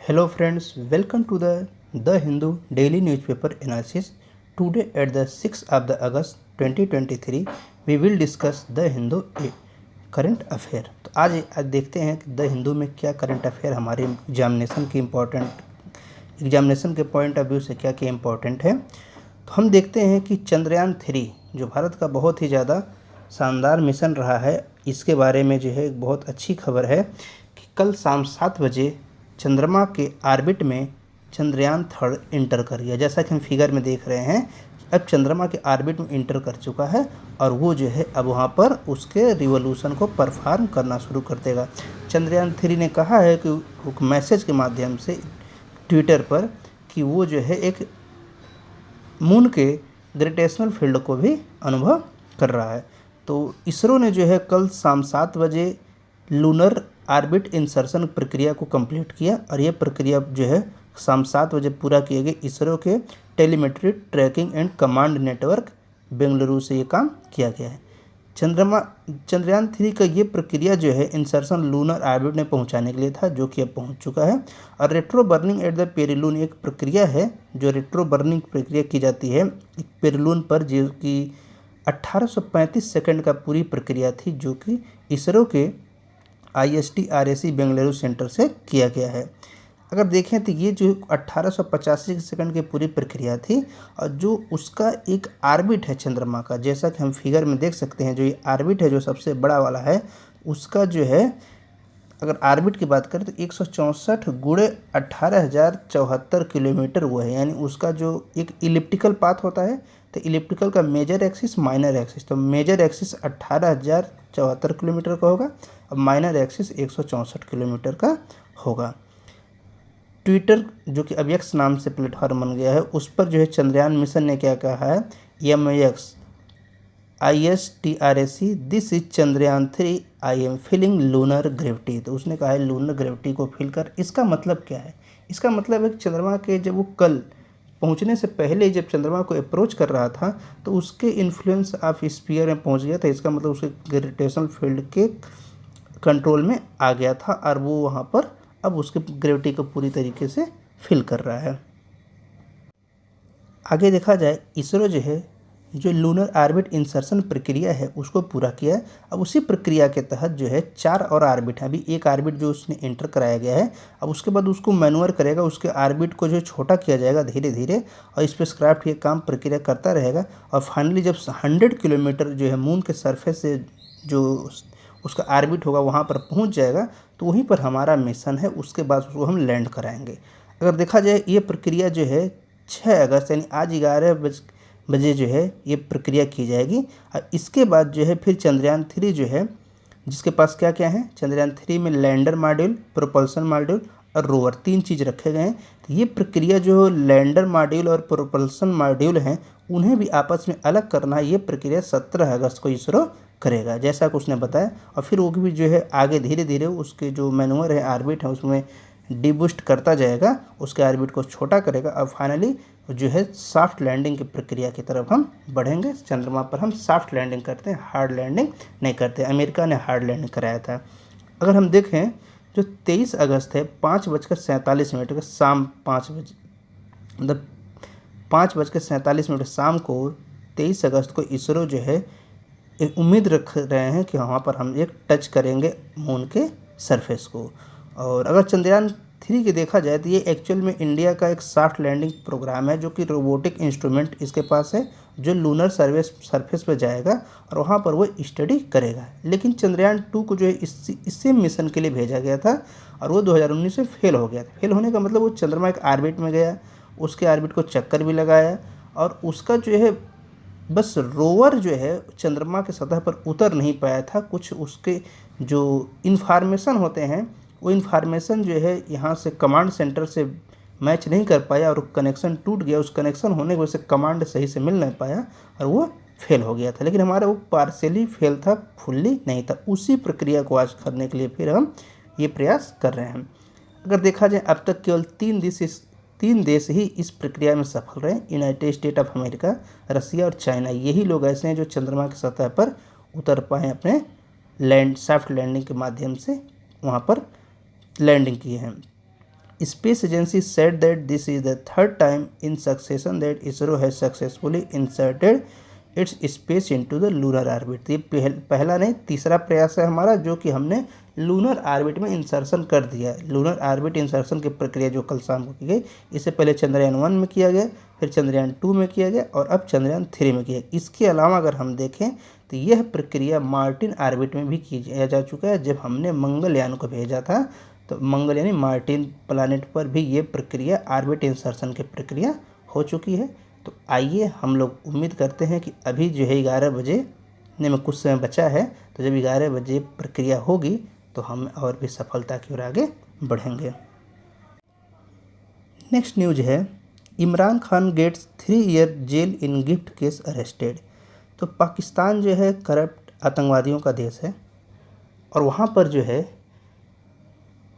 Hello friends, welcome to the Hindu daily newspaper analysis. Today at the 6th of the August 2023 we will discuss the Hindu current affair. तो आज देखते हैं कि the Hindu में क्या current affair हमारे examination के पॉइंट ऑफ व्यू से क्या क्या इम्पोर्टेंट है। तो हम देखते हैं कि चंद्रयान 3 जो भारत का बहुत ही ज़्यादा शानदार मिशन रहा है, इसके बारे में जो है एक बहुत अच्छी खबर है कि कल शाम 7 बजे चंद्रमा के ऑर्बिट में चंद्रयान 3 इंटर कर गया। जैसा कि हम फिगर में देख रहे हैं, अब चंद्रमा के ऑर्बिट में इंटर कर चुका है और वो जो है अब वहाँ पर उसके रिवोल्यूशन को परफॉर्म करना शुरू कर देगा। चंद्रयान 3 ने कहा है कि मैसेज के माध्यम से ट्विटर पर कि वो जो है एक मून के ग्रेविटेशनल फील्ड को भी अनुभव कर रहा है। तो इसरो ने जो है कल शाम 7 बजे लूनर ऑर्बिट इंसर्शन प्रक्रिया को कंप्लीट किया और ये प्रक्रिया जो है शाम 7 बजे पूरा किए गए। इसरो के telemetry tracking and command network Bengaluru से ये काम किया गया है। चंद्रयान 3 का ये प्रक्रिया जो है इंसर्शन लूनर ऑर्बिट में पहुंचाने के लिए था, जो कि अब पहुंच चुका है। और रेट्रो बर्निंग एट द पेरिलून एक प्रक्रिया है, जो रेट्रो बर्निंग प्रक्रिया की जाती है एक पेरिलून पर, जो कि 1835 सेकंड का पूरी प्रक्रिया थी, जो कि इसरो के ISTRAC बेंगलुरु सेंटर से किया गया है। अगर देखें तो ये जो 1885 सेकंड की पूरी प्रक्रिया थी और जो उसका एक ऑर्बिट है चंद्रमा का, जैसा कि हम फिगर में देख सकते हैं, जो ये ऑर्बिट है जो सबसे बड़ा वाला है, उसका जो है अगर ऑर्बिट की बात करें तो 164 गुणे 18,074 किलोमीटर वो है। यानी उसका जो एक इलिप्टिकल पाथ होता है, तो इलिप्टिकल का मेजर एक्सिस माइनर एक्सिस, तो मेजर एक्सिस 18,074 किलोमीटर का होगा और माइनर एक्सिस 164 किलोमीटर का होगा। ट्विटर जो कि अब एक्स नाम से प्लेटफॉर्म बन गया है, उस पर जो है चंद्रयान मिशन ने क्या कहा है, MX ISTRAC this is Chandrayaan 3 I am feeling lunar gravity. तो उसने कहा है लूनर ग्रेविटी को फील कर। इसका मतलब क्या है? इसका मतलब है कि चंद्रमा के जब वो कल पहुंचने से पहले जब चंद्रमा को अप्रोच कर रहा था तो उसके इन्फ्लुएंस ऑफ स्फीयर में पहुंच गया था। इसका मतलब उसके ग्रेविटेशनल फील्ड के कंट्रोल में आ गया था और वो वहाँ पर अब उसके ग्रेविटी को पूरी तरीके से फील कर रहा है। आगे देखा जाए, इसरो जो है जो लूनर ऑर्बिट इंसर्शन प्रक्रिया है उसको पूरा किया है। अब उसी प्रक्रिया के तहत जो है 4 और ऑर्बिट है। अभी एक ऑर्बिट जो उसने इंटर कराया गया है, अब उसके बाद उसको मैन्यूअर करेगा, उसके ऑर्बिट को जो छोटा किया जाएगा धीरे धीरे, और स्पेसक्राफ्ट ये काम प्रक्रिया करता रहेगा। और फाइनली जब 100 किलोमीटर जो है मून के सरफेस से जो उसका ऑर्बिट होगा वहाँ पर पहुँच जाएगा, तो वहीं पर हमारा मिशन है, उसके बाद उसको हम लैंड कराएंगे। अगर देखा जाए ये प्रक्रिया जो है 6 अगस्त यानी आज 11 बजे जो है ये प्रक्रिया की जाएगी। और इसके बाद जो है फिर चंद्रयान 3 जो है, जिसके पास क्या क्या है, चंद्रयान 3 में लैंडर मॉड्यूल, प्रोपल्सन मॉड्यूल और रोवर 3 चीज़ रखे गए हैं। तो ये प्रक्रिया जो लैंडर मॉड्यूल और प्रोपल्सन मॉड्यूल हैं उन्हें भी आपस में अलग करना है। ये प्रक्रिया 17 अगस्त को इसरो करेगा, जैसा कि उसने बताया। और फिर वो भी जो है आगे धीरे धीरे उसके जो मैन्यूअर है ऑर्बिट है उसमें डिबूस्ट करता जाएगा, उसके ऑर्बिट को छोटा करेगा और फाइनली जो है सॉफ्ट लैंडिंग की प्रक्रिया की तरफ हम बढ़ेंगे। चंद्रमा पर हम सॉफ्ट लैंडिंग करते हैं, हार्ड लैंडिंग नहीं करते। अमेरिका ने हार्ड लैंडिंग कराया था। अगर हम देखें जो 23 अगस्त है 5:47 का शाम 5 बजे, मतलब 5:47 शाम को 23 अगस्त को इसरो जो है एक उम्मीद रख रहे हैं कि वहाँ पर हम एक टच करेंगे मून के सरफेस को। और अगर चंद्रयान 3 की देखा जाए तो ये एक्चुअल में इंडिया का एक सॉफ्ट लैंडिंग प्रोग्राम है, जो कि रोबोटिक इंस्ट्रूमेंट इसके पास है, जो लूनर सरफेस पर जाएगा और वहाँ पर वो स्टडी करेगा। लेकिन चंद्रयान 2 को जो है इसी मिशन के लिए भेजा गया था और वो 2019 में फेल हो गया था। फेल होने का मतलब वो चंद्रमा के ऑर्बिट में गया, उसके ऑर्बिट को चक्कर भी लगाया और उसका जो है बस रोवर जो है चंद्रमा के सतह पर उतर नहीं पाया था। कुछ उसके जो इन्फॉर्मेशन होते हैं वो इन्फॉर्मेशन जो है यहाँ से कमांड सेंटर से मैच नहीं कर पाया और कनेक्शन टूट गया। उस कनेक्शन होने की वजह से कमांड सही से मिल नहीं पाया और वो फेल हो गया था। लेकिन हमारा वो पार्शियली फेल था, फुल्ली नहीं था। उसी प्रक्रिया को आज करने के लिए फिर हम ये प्रयास कर रहे हैं। अगर देखा जाए अब तक केवल 3 देश ही इस प्रक्रिया में सफल रहे, यूनाइटेड स्टेट ऑफ अमेरिका, रसिया और चाइना। यही लोग ऐसे हैं जो चंद्रमा की सतह पर उतर पाए, अपने सॉफ्ट लैंडिंग के माध्यम से वहाँ पर लैंडिंग किए हैं। Space Agency said that this is the third time in succession that ISRO has successfully inserted its space into the lunar orbit। ये पहला नहीं तीसरा प्रयास है हमारा जो कि हमने लूनर ऑर्बिट में इंसर्शन कर दिया है। लूनर ऑर्बिट इंसर्शन की प्रक्रिया जो कल शाम को की गई, इससे पहले चंद्रयान 1 में किया गया, फिर चंद्रयान 2 में किया गया और अब चंद्रयान 3 में किया। इसके अलावा अगर हम देखें तो यह प्रक्रिया मार्टिन ऑर्बिट में भी किया जा चुका है। जब हमने मंगलयान को भेजा था तो मंगल यानी मार्टिन प्लानेट पर भी ये प्रक्रिया ऑर्बिट इंसर्शन की प्रक्रिया हो चुकी है। तो आइए हम लोग उम्मीद करते हैं कि अभी जो है 11 बजे ने में कुछ समय बचा है, तो जब 11 बजे प्रक्रिया होगी तो हम और भी सफलता की ओर आगे बढ़ेंगे। नेक्स्ट न्यूज है, Imran Khan gets 3 year jail in gift case arrested. तो पाकिस्तान जो है करप्ट आतंकवादियों का देश है और वहाँ पर जो है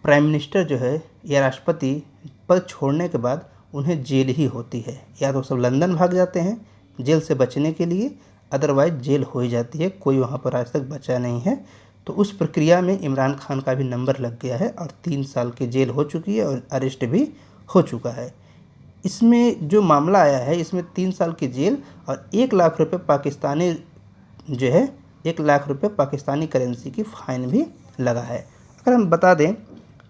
प्राइम मिनिस्टर जो है या राष्ट्रपति पद छोड़ने के बाद उन्हें जेल ही होती है। या तो सब लंदन भाग जाते हैं जेल से बचने के लिए, अदरवाइज जेल हो ही जाती है। कोई वहाँ पर आज तक बचा नहीं है। तो उस प्रक्रिया में इमरान खान का भी नंबर लग गया है और 3 साल की जेल हो चुकी है और अरेस्ट भी हो चुका है। इसमें जो मामला आया है इसमें 3 साल की जेल और 1 लाख रुपये पाकिस्तानी जो है 1 लाख रुपये पाकिस्तानी करेंसी की फ़ाइन भी लगा है। अगर हम बता दें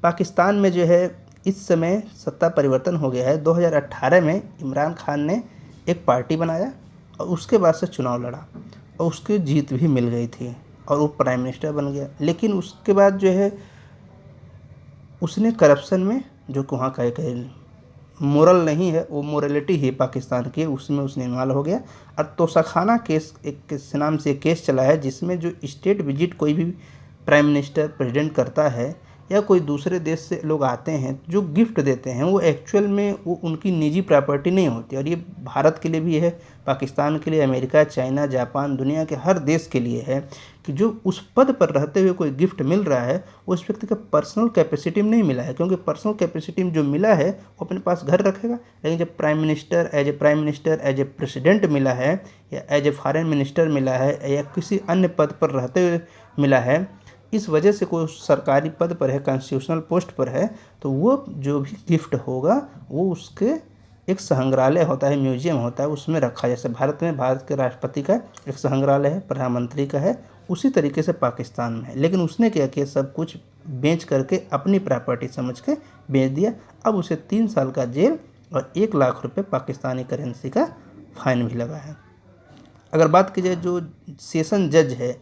पाकिस्तान में जो है इस समय सत्ता परिवर्तन हो गया है। 2018 में इमरान खान ने एक पार्टी बनाया और उसके बाद से चुनाव लड़ा और उसकी जीत भी मिल गई थी और वो प्राइम मिनिस्टर बन गया। लेकिन उसके बाद जो है उसने करप्शन में जो कि वहाँ का एक मोरल नहीं है, वो मोरलिटी ही पाकिस्तान की, उसमें उसने इन्वॉल्व हो गया। और तोशाखाना केस एक नाम से केस चला है जिसमें जो स्टेट विजिट कोई भी प्राइम मिनिस्टर प्रेसिडेंट करता है या कोई दूसरे देश से लोग आते हैं जो गिफ्ट देते हैं वो एक्चुअल में वो उनकी निजी प्रॉपर्टी नहीं होती। और ये भारत के लिए भी है, पाकिस्तान के लिए, अमेरिका, चाइना, जापान, दुनिया के हर देश के लिए है कि जो उस पद पर रहते हुए कोई गिफ्ट मिल रहा है वो उस व्यक्ति का पर्सनल कैपेसिटी में नहीं मिला है, क्योंकि पर्सनल कैपेसिटी में जो मिला है वो अपने पास घर रखेगा। लेकिन जब prime minister, as a president मिला है या एज ए फॉरेन मिनिस्टर मिला है या किसी अन्य पद पर रहते हुए मिला है, इस वजह से कोई सरकारी पद पर है, कॉन्स्टिट्यूशनल पोस्ट पर है, तो वो जो भी गिफ्ट होगा वो उसके एक संग्रहालय होता है, म्यूजियम होता है, उसमें रखा। जैसे भारत में भारत के राष्ट्रपति का एक संग्रहालय है, प्रधानमंत्री का है, उसी तरीके से पाकिस्तान में है। लेकिन उसने क्या किया, सब कुछ बेच करके अपनी प्रॉपर्टी समझ के बेच दिया। अब उसे 3 साल का जेल और 1 लाख रुपये पाकिस्तानी करेंसी का फाइन भी लगा है। अगर बात की जाए जो सेशन जज है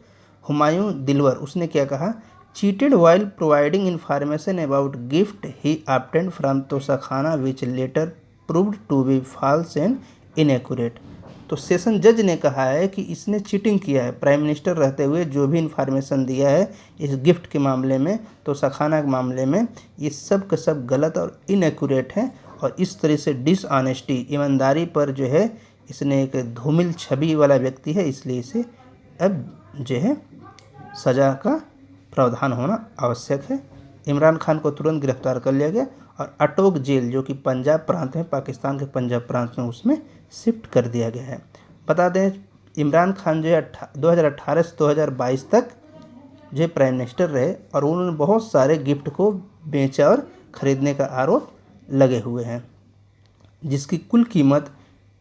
हुमायूं दिलवर, उसने क्या कहा, cheated while providing information about gift he obtained from Toshakhana which later proved to be false and inaccurate. तो सेशन जज ने कहा है कि इसने चीटिंग किया है, प्राइम मिनिस्टर रहते हुए जो भी इन्फॉर्मेशन दिया है इस गिफ्ट के मामले में, तोशाखाना के मामले में, ये सब का सब गलत और इनएक्यूरेट है। और इस तरह से डिसऑनेस्टी, ईमानदारी पर जो है इसने एक धूमिल छवि वाला व्यक्ति है, इसलिए इसे अब जो है सज़ा का प्रावधान होना आवश्यक है। इमरान खान को तुरंत गिरफ्तार कर लिया गया और अटोक जेल जो कि पंजाब प्रांत में, पाकिस्तान के पंजाब प्रांत में, उसमें शिफ्ट कर दिया गया है। बता दें इमरान खान जो है 2018 से 2022 तक जो प्राइम मिनिस्टर रहे और उन्होंने बहुत सारे गिफ्ट को बेचा और ख़रीदने का आरोप लगे हुए हैं, जिसकी कुल कीमत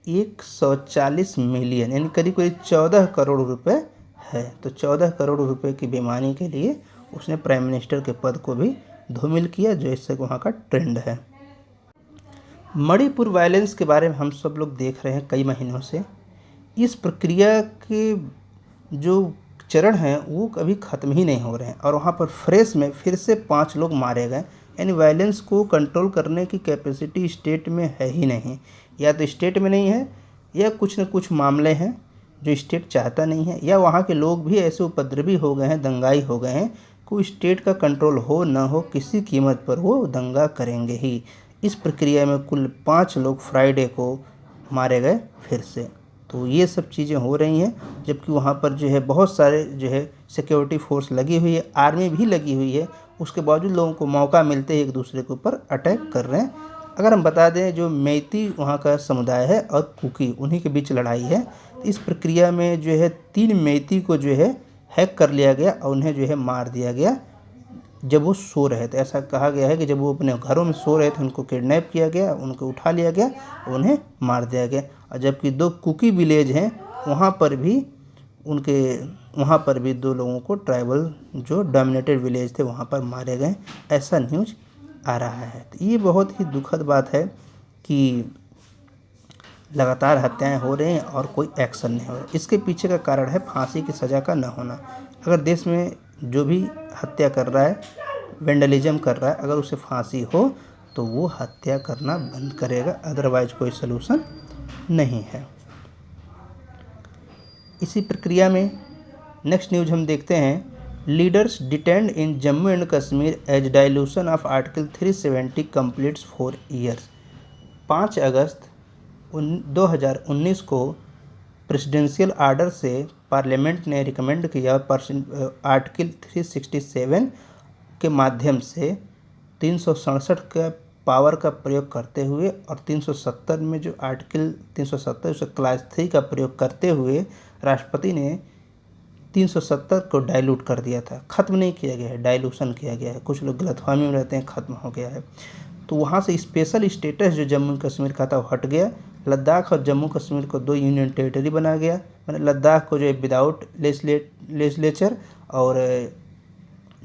140 मिलियन यानी करीब करीब 14 करोड़ रुपए है। तो 14 करोड़ रुपए की बेईमानी के लिए उसने प्राइम मिनिस्टर के पद को भी धूमिल किया, जो इससे वहाँ का ट्रेंड है। मणिपुर वायलेंस के बारे में हम सब लोग देख रहे हैं कई महीनों से। इस प्रक्रिया के जो चरण हैं वो कभी ख़त्म ही नहीं हो रहे हैं और वहाँ पर फ्रेश में फिर से 5 लोग मारे गए। यानी वायलेंस को कंट्रोल करने की कैपेसिटी स्टेट में है ही नहीं, या तो स्टेट में नहीं है या कुछ न कुछ मामले हैं जो स्टेट चाहता नहीं है, या वहाँ के लोग भी ऐसे उपद्रवी हो गए हैं, दंगाई हो गए हैं, कोई स्टेट का कंट्रोल हो ना हो किसी कीमत पर वो दंगा करेंगे ही। इस प्रक्रिया में कुल 5 लोग फ्राइडे को मारे गए फिर से। तो ये सब चीज़ें हो रही हैं, जबकि वहाँ पर जो है बहुत सारे जो है सिक्योरिटी फोर्स लगी हुई है, आर्मी भी लगी हुई है, उसके बावजूद लोगों को मौका मिलते ही एक दूसरे के ऊपर अटैक कर रहे हैं। अगर हम बता दें जो मैती वहाँ का समुदाय है और कुकी, उन्हीं के बीच लड़ाई है। तो इस प्रक्रिया में जो है 3 मैती को जो है हैक कर लिया गया और उन्हें जो है मार दिया गया जब वो सो रहे थे। ऐसा कहा गया है कि जब वो अपने घरों में सो रहे थे उनको किडनैप किया गया, उनको उठा लिया गया और उन्हें मार दिया गया। और जबकि 2 कुकी विलेज हैं वहाँ पर भी दो लोगों को ट्राइबल जो डोमिनेटेड विलेज थे वहाँ पर मारे गए, ऐसा न्यूज आ रहा है। तो ये बहुत ही दुखद बात है कि लगातार हत्याएं हो रही हैं और कोई एक्शन नहीं हो रहा। इसके पीछे का कारण है फांसी की सज़ा का न होना। अगर देश में जो भी हत्या कर रहा है, वेंडलिज्म कर रहा है, अगर उसे फांसी हो तो वो हत्या करना बंद करेगा, अदरवाइज कोई सलूशन नहीं है। इसी प्रक्रिया में नेक्स्ट न्यूज हम देखते हैं, leaders detained in Jammu and Kashmir as dilution of article 370 completes 4 years. 5 अगस्त 2019 को प्रेसिडेंशियल आर्डर से पार्लियामेंट ने रिकमेंड किया आर्टिकल 367 के माध्यम से 367 का पावर का प्रयोग करते हुए और 370 में जो आर्टिकल 370 उसे क्लास 3 का प्रयोग करते हुए राष्ट्रपति ने 370 को डाइल्यूट कर दिया था। ख़त्म नहीं किया गया है, डाइल्यूशन किया गया है। कुछ लोग गलतफहमी में रहते हैं, ख़त्म हो गया है। तो वहाँ से स्पेशल स्टेटस जो जम्मू कश्मीर का था वो हट गया। लद्दाख और जम्मू कश्मीर को 2 यूनियन टेरिटरी बना गया। मैंने लद्दाख को जो है विदाउट लेजिस्लेचर और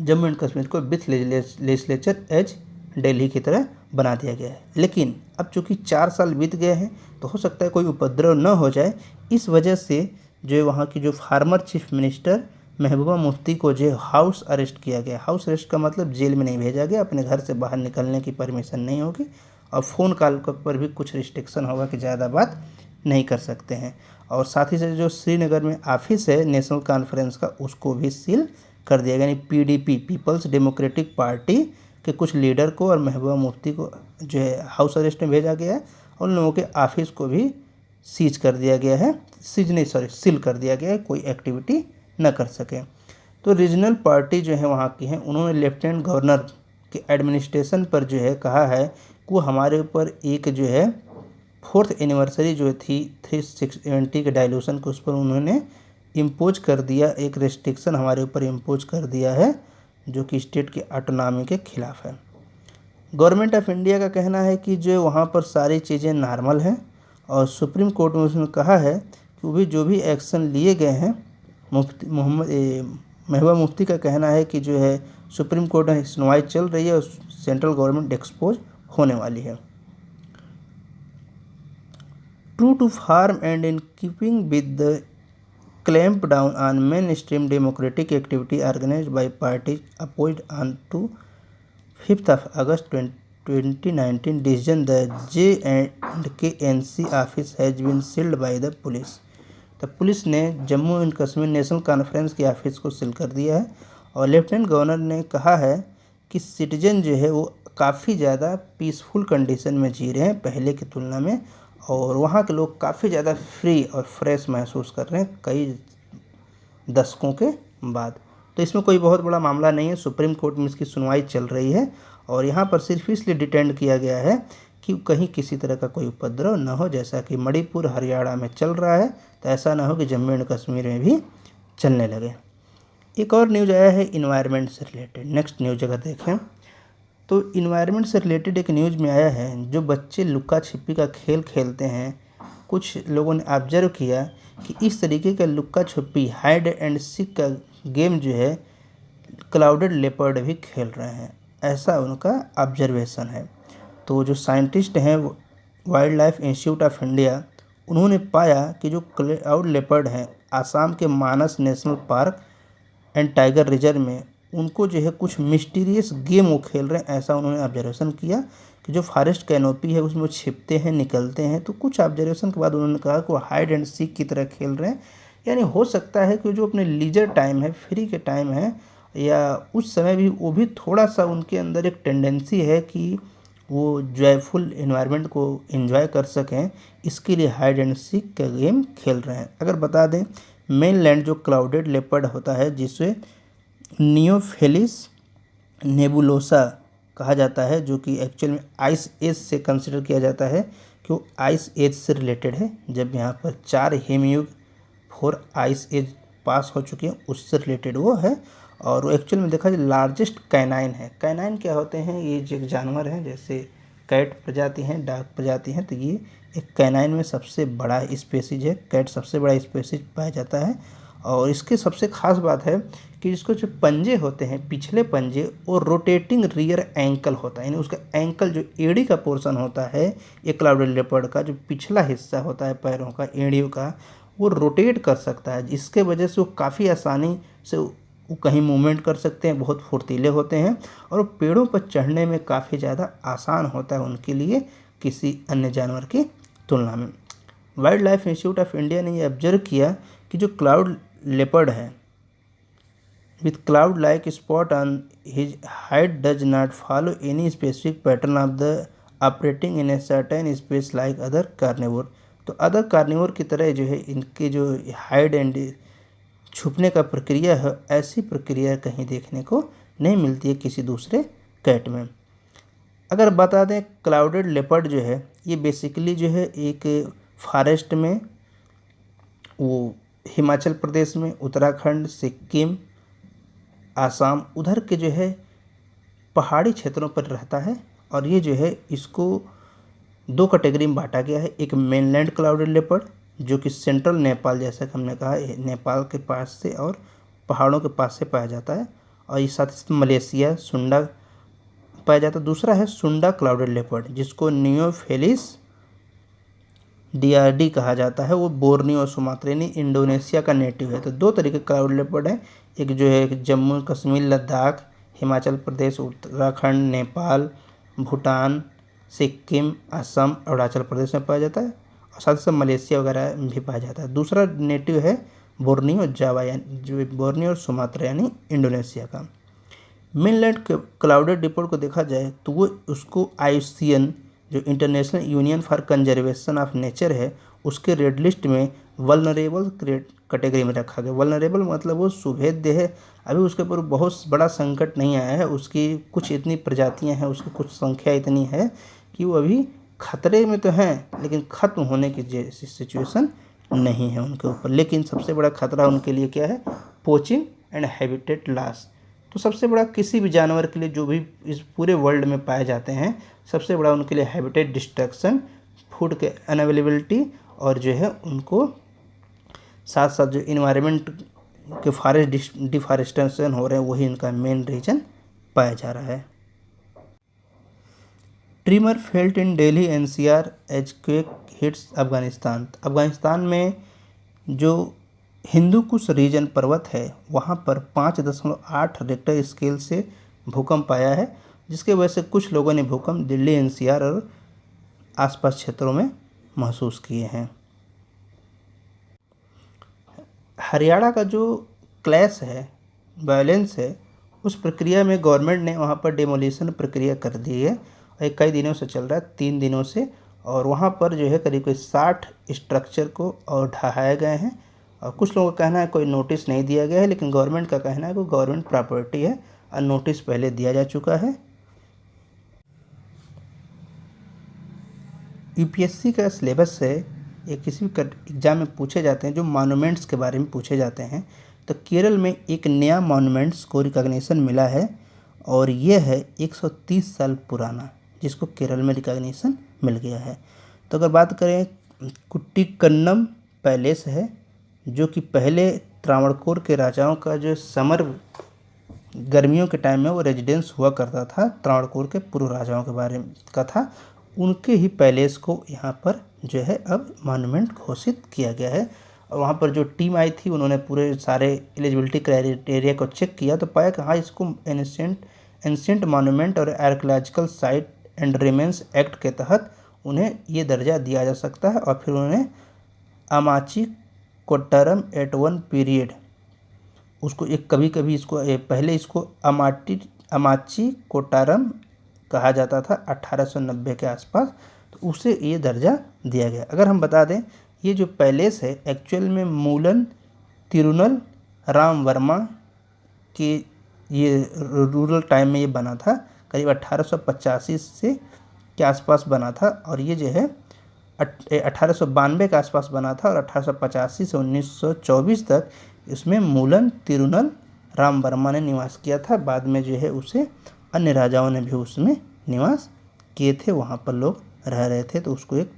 जम्मू एंड कश्मीर को विथ लेजिस्लेचर एज दिल्ली की तरह बना दिया गया है। लेकिन अब चूँकि 4 साल बीत गए हैं तो हो सकता है कोई उपद्रव न हो जाए, इस वजह से जो वहाँ की जो farmer chief minister Mehbooba Mufti को जो हाउस अरेस्ट किया गया। हाउस अरेस्ट का मतलब जेल में नहीं भेजा गया, अपने घर से बाहर निकलने की परमिशन नहीं होगी और फ़ोन कॉल पर भी कुछ रिस्ट्रिक्शन होगा कि ज़्यादा बात नहीं कर सकते हैं। और साथ ही साथ जो श्रीनगर में ऑफिस है नेशनल कॉन्फ्रेंस का, उसको भी सील कर दिया गया। यानी पीडीपी पीपल्स डेमोक्रेटिक पार्टी के कुछ लीडर को और महबूबा मुफ्ती को जो है हाउस अरेस्ट में भेजा गया है और उन लोगों के ऑफिस को भी सीज कर दिया गया है, सील कर दिया गया है, कोई एक्टिविटी न कर सके। तो रीजनल पार्टी जो है वहाँ की हैं, उन्होंने लेफ्टिनेंट गवर्नर के एडमिनिस्ट्रेशन पर जो है कहा है कि वो हमारे ऊपर एक जो है 4th एनिवर्सरी जो थी 370 के डाइल्यूशन को, उस पर उन्होंने इम्पोज कर दिया, एक रेस्ट्रिक्शन हमारे ऊपर इम्पोज कर दिया है जो कि स्टेट के ऑटोनॉमी के खिलाफ है। गवर्नमेंट ऑफ इंडिया का कहना है कि जो वहाँ पर सारी चीज़ें नॉर्मल हैं और सुप्रीम कोर्ट में उसने कहा है कि वो भी जो भी एक्शन लिए गए हैं, महबूबा मुफ्ती का कहना है कि जो है सुप्रीम कोर्ट में सुनवाई चल रही है और सेंट्रल गवर्नमेंट एक्सपोज होने वाली है। True to form and in keeping with the clamp down on mainstream democratic activity organised by parties opposed on to 5th of August 2019 decision, the J&KNC office has been sealed by the police। तो police ने Jammu and Kashmir national conference के office को seal कर दिया है और lieutenant governor ने कहा है कि सिटीजन जो है वो काफ़ी ज़्यादा पीसफुल कंडीशन में जी रहे हैं पहले की तुलना में, और वहाँ के लोग काफ़ी ज़्यादा फ्री और फ्रेश महसूस कर रहे हैं कई दशकों के बाद। तो इसमें कोई बहुत बड़ा मामला नहीं है, सुप्रीम कोर्ट में इसकी सुनवाई चल रही है और यहाँ पर सिर्फ इसलिए डिटेंड किया गया है कि कहीं किसी तरह का कोई उपद्रव न हो, जैसा कि मणिपुर हरियाणा में चल रहा है, तो ऐसा ना हो कि जम्मू एंड कश्मीर में भी चलने लगे। एक और न्यूज़ आया है इन्वायरमेंट से रिलेटेड। नेक्स्ट न्यूज़ अगर देखें तो इन्वायरमेंट से रिलेटेड एक न्यूज़ में आया है, जो बच्चे लुका छिपी का खेल खेलते हैं, कुछ लोगों ने ऑब्जर्व किया कि इस तरीके का लुका छुपी हाइड एंड सीक का गेम जो है क्लाउडेड लेपर्ड भी खेल रहे हैं, ऐसा उनका ऑब्जर्वेशन है। तो जो साइंटिस्ट हैं wild life institute of India, उन्होंने पाया कि जो क्लाउड लेपर्ड हैं आसाम के Manas national park and tiger reserve में, उनको जो है कुछ मिस्टीरियस गेम वो खेल रहे हैं, ऐसा उन्होंने ऑब्जर्वेशन किया कि जो फॉरेस्ट कैनोपी है उसमें वो छिपते हैं, निकलते हैं। तो कुछ ऑब्जर्वेशन के बाद उन्होंने कहा कि वो हाइड एंड सीक की तरह खेल रहे हैं। यानी हो सकता है कि जो अपने लीजर टाइम है, फ्री के टाइम है, या उस समय भी वो भी थोड़ा सा उनके अंदर एक टेंडेंसी है कि वो जॉयफुल एनवायरनमेंट को एंजॉय कर सकें, इसके लिए हाइड एंड सीक का गेम खेल रहे हैं। अगर बता दें, मेनलैंड जो क्लाउडेड लेपर्ड होता है जिसे नियोफेलिस नेबुलोसा कहा जाता है, जो कि एक्चुअल में आइस एज से कंसिडर किया जाता है कि वो आइस एज से रिलेटेड है। जब यहाँ पर 4 हिमयुग 4 आइस एज पास हो चुके हैं, उससे रिलेटेड वो है। और वो एक्चुअल में देखा जाए लार्जेस्ट कैनाइन है। कैनाइन क्या होते हैं, ये जो जानवर हैं जैसे कैट प्रजाति हैं, डॉग प्रजाति हैं, तो ये एक कैनाइन में सबसे बड़ा स्पेसीज है। कैट सबसे बड़ा स्पेसीज पाया जाता है। और इसकी सबसे खास बात है कि इसको जो पंजे होते हैं, पिछले पंजे, वो रोटेटिंग रियर एंकल होता है, यानी उसका एंकल जो एड़ी का पोर्शन होता है एक क्लाउडेड लेपर्ड का, जो पिछला हिस्सा होता है पैरों का, एड़ियों का, वो रोटेट कर सकता है, जिसके वजह से वो काफ़ी आसानी से वो कहीं मूवमेंट कर सकते हैं, बहुत फुर्तीले होते हैं और वो पेड़ों पर चढ़ने में काफ़ी ज़्यादा आसान होता है उनके लिए किसी अन्य जानवर की तुलना में। Wild life institute of India ने ये ऑब्जर्व किया कि जो क्लाउड लेपर्ड है with cloud like spot on his head does not follow any specific pattern of the operating in a certain space like other carnivore। तो other carnivore की तरह जो है इनके जो हाइड एंड छुपने का प्रक्रिया है, ऐसी प्रक्रिया कहीं देखने को नहीं मिलती है किसी दूसरे कैट में। अगर बता दें क्लाउडेड लेपर्ड जो है ये बेसिकली जो है एक फॉरेस्ट में, वो हिमाचल प्रदेश में, उत्तराखंड, सिक्किम, आसाम, उधर के जो है पहाड़ी क्षेत्रों पर रहता है। और ये जो है इसको दो कैटेगरी में बांटा गया है। एक मेनलैंड क्लाउडेड लेपर्ड जो कि सेंट्रल नेपाल, जैसा कि हमने कहा, नेपाल के पास से और पहाड़ों के पास से पाया जाता है, और इस साथ ही मलेशिया, सुंडा पाया जाता है। दूसरा है सुंडा क्लाउडेड लेपर्ड जिसको नियोफेलिस DRD कहा जाता है, वो बोर्नियो और सुमात्रेनी इंडोनेशिया का नेटिव है। तो दो तरीके के क्लाउड लेपर्ड हैं, एक जो है जम्मू कश्मीर, लद्दाख, हिमाचल प्रदेश, उत्तराखंड, नेपाल, भूटान, सिक्किम, असम, अरुणाचल प्रदेश में पाया जाता है, और साथ ही साथ मलेशिया वगैरह भी पाया जाता है। दूसरा नेटिव है बोर्नियो और जावा, यानी जो बोर्नियो और सुमात्रा यानी इंडोनेशिया का। मेनलैंड क्लाउडेड लेपर्ड को देखा जाए तो वो उसको IUCN जो international union for conservation of nature है उसके रेड लिस्ट में वल्नरेबल कैटेगरी में रखा गया। वल्नरेबल मतलब वो सुभेद्य है, अभी उसके ऊपर बहुत बड़ा संकट नहीं आया है, उसकी कुछ इतनी प्रजातियां हैं, उसकी कुछ संख्या इतनी है कि वो अभी खतरे में तो हैं लेकिन ख़त्म होने की जैसी सिचुएशन नहीं है उनके ऊपर। लेकिन सबसे बड़ा खतरा उनके लिए क्या है, पोचिंग एंड हैबिटेट लॉस। तो सबसे बड़ा किसी भी जानवर के लिए जो भी इस पूरे वर्ल्ड में पाए जाते हैं, सबसे बड़ा उनके लिए हैबिटेट डिस्ट्रक्शन, फूड के अनअवेलेबिलिटी, और जो है उनको साथ साथ जो इन्वायरमेंट के फॉरेस्ट डिफॉरेस्टेशन हो रहे हैं वही इनका मेन रीजन पाया जा रहा है। Tremor felt in Delhi NCR as quake hits Afghanistan. Afghanistan में जो हिंदू कुश रीजन पर्वत है वहाँ पर 5.8 रिक्टर स्केल से भूकंप आया है, जिसके वजह से कुछ लोगों ने भूकंप दिल्ली NCR और आसपास क्षेत्रों में महसूस किए हैं। हरियाणा का जो क्लैश है, वायलेंस है, उस प्रक्रिया में गवर्नमेंट ने वहाँ पर डेमोलिशन प्रक्रिया कर दी है, और कई दिनों से चल रहा है, 3 दिनों से, और वहाँ पर जो है करीब 60 स्ट्रक्चर को और ढहाए गए हैं। और कुछ लोगों का कहना है कोई नोटिस नहीं दिया गया है, लेकिन गवर्नमेंट का कहना है कि गवर्नमेंट प्रॉपर्टी है और नोटिस पहले दिया जा चुका है। UPSC का सिलेबस है, ये किसी भी एग्ज़ाम में पूछे जाते हैं, जो मॉन्यूमेंट्स के बारे में पूछे जाते हैं। तो केरल में एक नया मॉन्यूमेंट्स को रिकॉग्निशन मिला है, और ये है 130 साल पुराना, जिसको केरल में रिकॉग्निशन मिल गया है। तो अगर बात करें, कुट्टिकन्नम पैलेस है, जो कि पहले त्रावणकोर के राजाओं का जो समर गर्मियों के टाइम में वो रेजिडेंस हुआ करता था, त्रावणकोर के पूर्व राजाओं के बारे में का था, उनके ही पैलेस को यहाँ पर जो है अब मॉन्यूमेंट घोषित किया गया है। और वहाँ पर जो टीम आई थी उन्होंने पूरे सारे एलिजिबिलिटी क्राइटेरिया को चेक किया, तो पाया कि हाँ, इसको एंशिएंट मॉन्यूमेंट और archaeological site and remains act के तहत उन्हें ये दर्जा दिया जा सकता है। और फिर उन्हें अमाची कोट्टारम एट वन पीरियड, उसको एक कभी कभी इसको पहले इसको अमाची कोट्टारम कहा जाता था 1890 के आसपास, तो उसे ये दर्जा दिया गया। अगर हम बता दें, ये जो पैलेस है एक्चुअल में मूलन तिरुनल राम वर्मा के ये रूरल टाइम में ये बना था, करीब 1885 से के आसपास बना था, और ये जो है 1892 के आसपास बना था, और 1885 से 1924 तक इसमें मूलन तिरुनल राम वर्मा ने निवास किया था। बाद में जो है उसे अन्य राजाओं ने भी उसमें निवास किए थे, वहाँ पर लोग रह रहे थे। तो उसको एक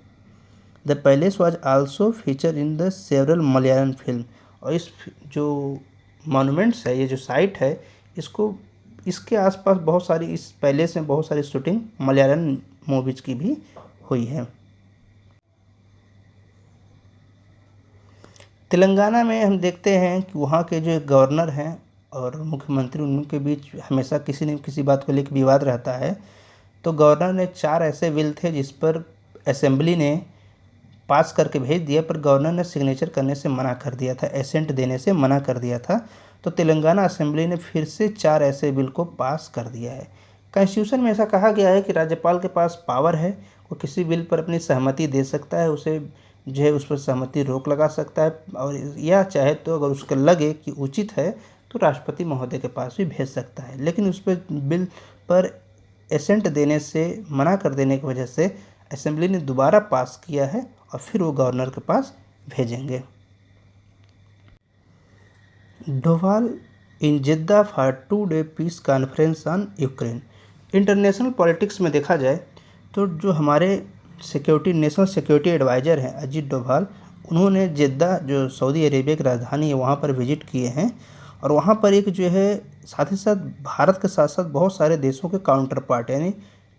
the palace was also feature in the several Malayalam film. और इस जो मॉन्यूमेंट्स है, ये जो साइट है, इसको इसके आसपास बहुत सारी, इस पैलेस में बहुत सारी शूटिंग मलयालम मूवीज की भी हुई है। तेलंगाना में हम देखते हैं कि वहाँ के जो गवर्नर हैं और मुख्यमंत्री, उनके बीच हमेशा किसी न किसी बात को लेकर विवाद रहता है। तो गवर्नर ने 4 ऐसे बिल थे जिस पर असेंबली ने पास करके भेज दिया, पर गवर्नर ने सिग्नेचर करने से मना कर दिया था, एसेंट देने से मना कर दिया था। तो तेलंगाना असेंबली ने फिर से 4 ऐसे बिल को पास कर दिया है। कॉन्स्टिट्यूशन में ऐसा कहा गया है कि राज्यपाल के पास पावर है, वो किसी बिल पर अपनी सहमति दे सकता है, उसे जो है उस पर सहमति रोक लगा सकता है, और या चाहे तो अगर उसको लगे कि उचित है तो राष्ट्रपति महोदय के पास भी भेज सकता है। लेकिन उस पर बिल पर एसेंट देने से मना कर देने की वजह से असेंबली ने दोबारा पास किया है और फिर वो गवर्नर के पास भेजेंगे। Doval in Jeddah for 2-day peace conference on Ukraine. International politics में देखा जाए तो जो हमारे नेशनल सिक्योरिटी एडवाइज़र हैं अजीत डोभाल, उन्होंने जिद्दा जो सऊदी अरेबिया की राजधानी है वहाँ पर विजिट किए हैं। और वहाँ पर एक जो है साथ ही साथ भारत के साथ साथ बहुत सारे देशों के काउंटर पार्ट यानी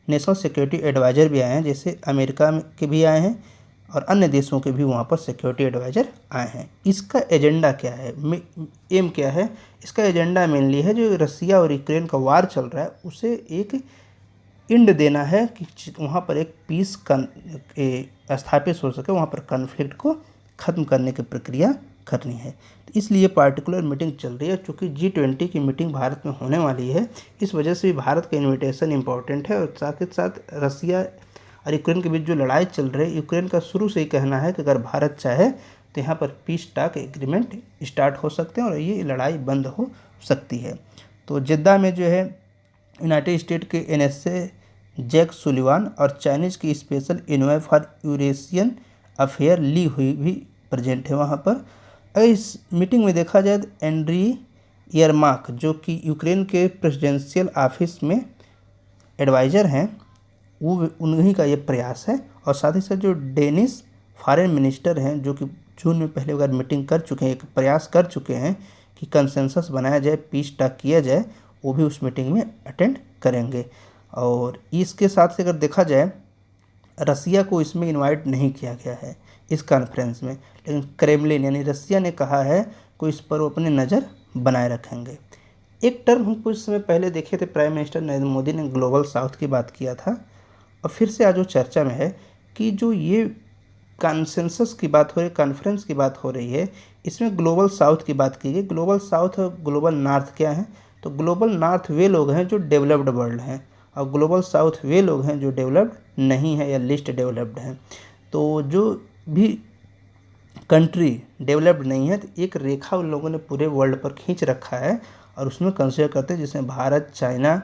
नेशनल सिक्योरिटी एडवाइज़र भी आए हैं, जैसे अमेरिका के भी आए हैं और अन्य देशों के भी वहाँ पर सिक्योरिटी एडवाइज़र आए हैं। इसका एजेंडा क्या है, एम क्या है? इसका एजेंडा मेनली है जो रसिया और यूक्रेन का वार चल रहा है उसे एक इंड देना है कि वहाँ पर एक पीस स्थापित हो सके, वहाँ पर कॉन्फ्लिक्ट को ख़त्म करने की प्रक्रिया करनी है। तो इसलिए पार्टिकुलर मीटिंग चल रही है। चूँकि G20 की मीटिंग भारत में होने वाली है, इस वजह से भी भारत का इन्विटेशन इम्पॉर्टेंट है। और साथ ही साथ रसिया और यूक्रेन के बीच जो लड़ाई चल रही है, यूक्रेन का शुरू से ही कहना है कि अगर भारत चाहे तो यहाँ पर पीस टॉक एग्रीमेंट स्टार्ट हो सकते हैं और ये लड़ाई बंद हो सकती है। तो जिद्दा में जो है यूनाइटेड स्टेट के NSA जैक सुलिवान और चाइनीज़ की special envoy for Eurasian affair Li Hui भी प्रेजेंट है वहाँ पर। इस मीटिंग में देखा जाए तो एंड्री यरमाक जो कि यूक्रेन के प्रेसिडेंशियल ऑफिस में एडवाइज़र हैं, वो उन्हीं का ये प्रयास है। और साथ ही साथ जो डेनिश फॉरेन मिनिस्टर हैं जो कि जून में पहले बार मीटिंग कर चुके हैं, एक प्रयास कर चुके हैं कि कंसेंसस बनाया जाए, पीस टॉक किया जाए, वो भी उस मीटिंग में अटेंड करेंगे। और इसके साथ से अगर देखा जाए रसिया को इसमें इनवाइट नहीं किया गया है इस कॉन्फ्रेंस में, लेकिन क्रेमलिन यानी रसिया ने कहा है कि इस पर वो अपनी नज़र बनाए रखेंगे। एक टर्म हम कुछ समय पहले देखे थे, प्राइम मिनिस्टर नरेंद्र मोदी ने ग्लोबल साउथ की बात किया था, और फिर से आज वो चर्चा में है कि जो ये कंसेंसस की बात हो रही है, कॉन्फ्रेंस की बात हो रही है, इसमें ग्लोबल साउथ की बात की गई। ग्लोबल साउथ और ग्लोबल नॉर्थ क्या है? तो ग्लोबल नॉर्थ वे लोग हैं जो डेवलप्ड वर्ल्ड हैं, और ग्लोबल साउथ वे लोग हैं जो डेवलप्ड नहीं है या लिस्ट डेवलप्ड हैं। तो जो भी कंट्री डेवलप्ड नहीं है, तो एक रेखा उन लोगों ने पूरे वर्ल्ड पर खींच रखा है और उसमें कंसिडर करते हैं, जिसमें भारत, चाइना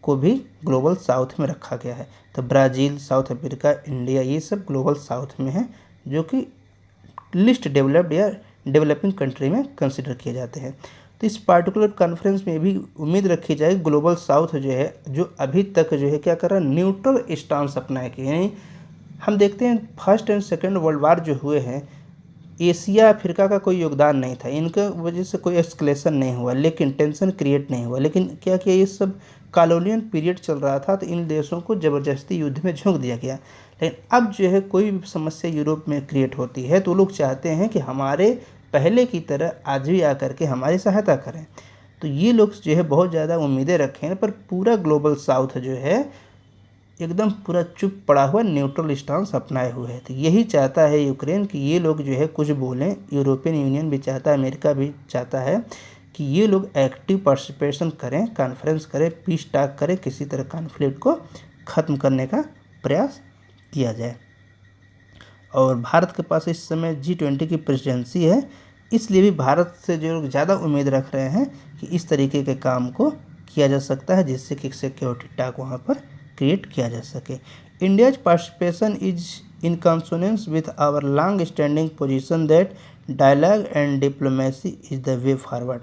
को भी ग्लोबल साउथ में रखा गया है। तो ब्राज़ील, साउथ अफ्रीका, इंडिया, ये सब ग्लोबल साउथ में है, जो कि लिस्ट डेवलप्ड या डेवलपिंग कंट्री में कंसिडर किए जाते हैं। तो इस पार्टिकुलर कॉन्फ्रेंस में भी उम्मीद रखी जाए ग्लोबल साउथ जो है, जो अभी तक जो है क्या कर रहा है, न्यूट्रल स्टांस अपनाए कि यानी हम देखते हैं first and second world war जो हुए हैं, एशिया अफ्रीका का कोई योगदान नहीं था, इनके वजह से कोई एस्केलेशन नहीं हुआ, लेकिन टेंशन क्रिएट नहीं हुआ। लेकिन क्या किया, ये सब कॉलोनियल पीरियड चल रहा था, तो इन देशों को ज़बरदस्ती युद्ध में झोंक दिया गया। लेकिन अब जो है कोई भी समस्या यूरोप में क्रिएट होती है तो लोग चाहते हैं कि हमारे पहले की तरह आज भी आकर के हमारी सहायता करें। तो ये लोग जो है बहुत ज़्यादा उम्मीदें रखें, पर पूरा ग्लोबल साउथ जो है एकदम पूरा चुप पड़ा हुआ न्यूट्रल स्टांस अपनाए हुए है। तो यही चाहता है यूक्रेन कि ये लोग जो है कुछ बोलें, यूरोपियन यूनियन भी चाहता है, अमेरिका भी चाहता है कि ये लोग एक्टिव पार्टिसिपेशन करें, कॉन्फ्रेंस करें, पीस टॉक करें, किसी तरह कॉन्फ्लिक्ट को ख़त्म करने का प्रयास किया जाए। और भारत के पास इस समय G20 की प्रेसिडेंसी है, इसलिए भी भारत से जो लोग ज़्यादा उम्मीद रख रहे हैं कि इस तरीके के काम को किया जा सकता है, जिससे कि सिक्योरिटी टॉक वहाँ पर क्रिएट किया जा सके। India's participation is in consonance with our long standing position that dialogue and diplomacy is the way forward.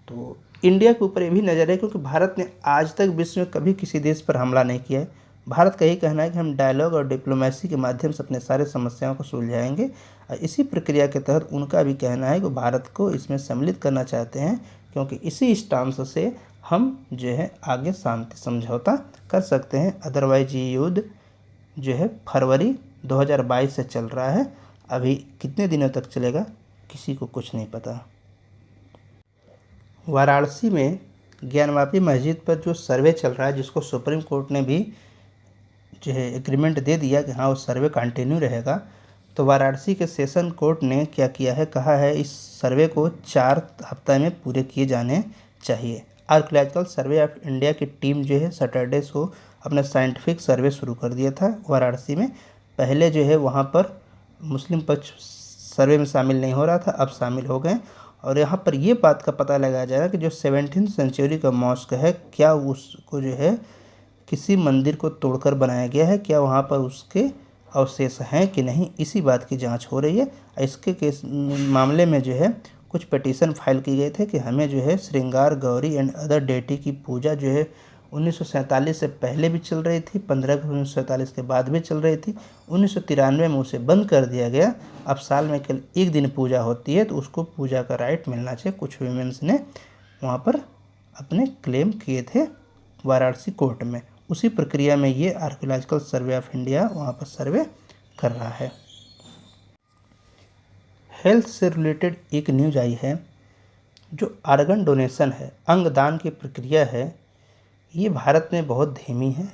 तो इंडिया के ऊपर ये भी नज़र है क्योंकि भारत ने आज तक विश्व में कभी किसी देश पर हमला नहीं किया है। भारत का यही कहना है कि हम डायलॉग और डिप्लोमेसी के माध्यम से अपने सारे समस्याओं को सुलझाएंगे, और इसी प्रक्रिया के तहत उनका भी कहना है कि भारत को इसमें सम्मिलित करना चाहते हैं, क्योंकि इसी स्टांस से हम जो है आगे शांति समझौता कर सकते हैं। अदरवाइज ये युद्ध जो है फरवरी 2022 से चल रहा है, अभी कितने दिनों तक चलेगा किसी को कुछ नहीं पता। वाराणसी में ज्ञानवापी मस्जिद पर जो सर्वे चल रहा है, जिसको सुप्रीम कोर्ट ने भी जो है एग्रीमेंट दे दिया कि हाँ वो सर्वे कंटिन्यू रहेगा, तो वाराणसी के सेशन कोर्ट ने क्या किया है, कहा है इस सर्वे को 4 हफ्ते में पूरे किए जाने चाहिए। आर्कियोलॉजिकल सर्वे ऑफ इंडिया की टीम जो है सैटरडे को अपना साइंटिफिक सर्वे शुरू कर दिया था वाराणसी में। पहले जो है वहाँ पर मुस्लिम पक्ष सर्वे में शामिल नहीं हो रहा था, अब शामिल हो गए, और यहाँ पर ये बात का पता लगाया जा रहा है कि जो 17वीं सेंचुरी का मॉस्क है, क्या उसको जो है किसी मंदिर को तोड़कर बनाया गया है, क्या वहाँ पर उसके अवशेष हैं कि नहीं, इसी बात की जांच हो रही है। इसके केस मामले में जो है कुछ पिटीशन फाइल की गए थे कि हमें जो है श्रृंगार गौरी एंड अदर डेटी की पूजा जो है 1947 से पहले भी चल रही थी, 15 अगस्त 1947 के बाद भी चल रही थी, 1993 में उसे बंद कर दिया गया। अब साल में केवल एक दिन पूजा होती है, तो उसको पूजा का राइट मिलना चाहिए। कुछ वीमेंस ने वहाँ पर अपने क्लेम किए थे वाराणसी कोर्ट में। उसी प्रक्रिया में ये आर्कियोलॉजिकल सर्वे ऑफ इंडिया वहाँ पर सर्वे कर रहा है। हेल्थ से रिलेटेड एक न्यूज आई है, जो आर्गन डोनेशन है, अंगदान की प्रक्रिया है, ये भारत में बहुत धीमी है,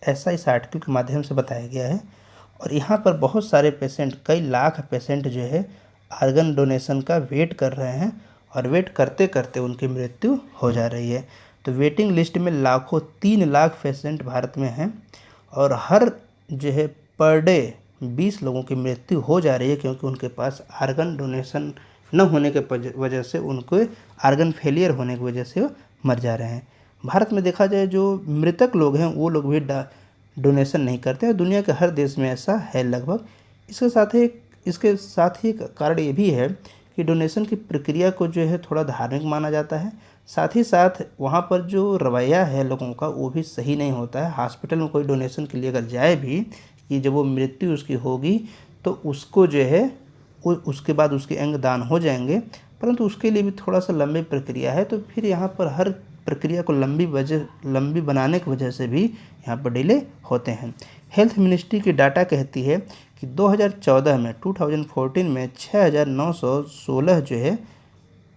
ऐसा इस आर्टिकल के माध्यम से बताया गया है। और यहाँ पर बहुत सारे पेशेंट, कई लाख पेशेंट जो है आर्गन डोनेशन का वेट कर रहे हैं, और वेट करते करते उनकी मृत्यु हो जा रही है। तो वेटिंग लिस्ट में लाखों 3 लाख पेशेंट भारत में हैं, और हर जो है पर डे 20 लोगों की मृत्यु हो जा रही है, क्योंकि उनके पास आर्गन डोनेशन न होने के वजह से, उनको आर्गन फेलियर होने की वजह से वो मर जा रहे हैं। भारत में देखा जाए जो मृतक लोग हैं वो लोग भी डोनेशन नहीं करते हैं, दुनिया के हर देश में ऐसा है लगभग। इसके साथ ही एक कारण ये भी है कि डोनेशन की प्रक्रिया को जो है थोड़ा धार्मिक माना जाता है, साथ ही साथ वहाँ पर जो रवैया है लोगों का वो भी सही नहीं होता है। हॉस्पिटल में कोई डोनेशन के लिए अगर जाए भी, कि जब वो मृत्यु उसकी होगी तो उसको जो है उसके बाद उसके अंग दान हो जाएंगे, परंतु उसके लिए भी थोड़ा सा लंबी प्रक्रिया है। तो फिर यहाँ पर हर प्रक्रिया को लंबी बनाने की वजह से भी यहाँ पर डिले होते हैं। हेल्थ मिनिस्ट्री की डाटा कहती है कि 2014 में 2014 में 6,916 जो है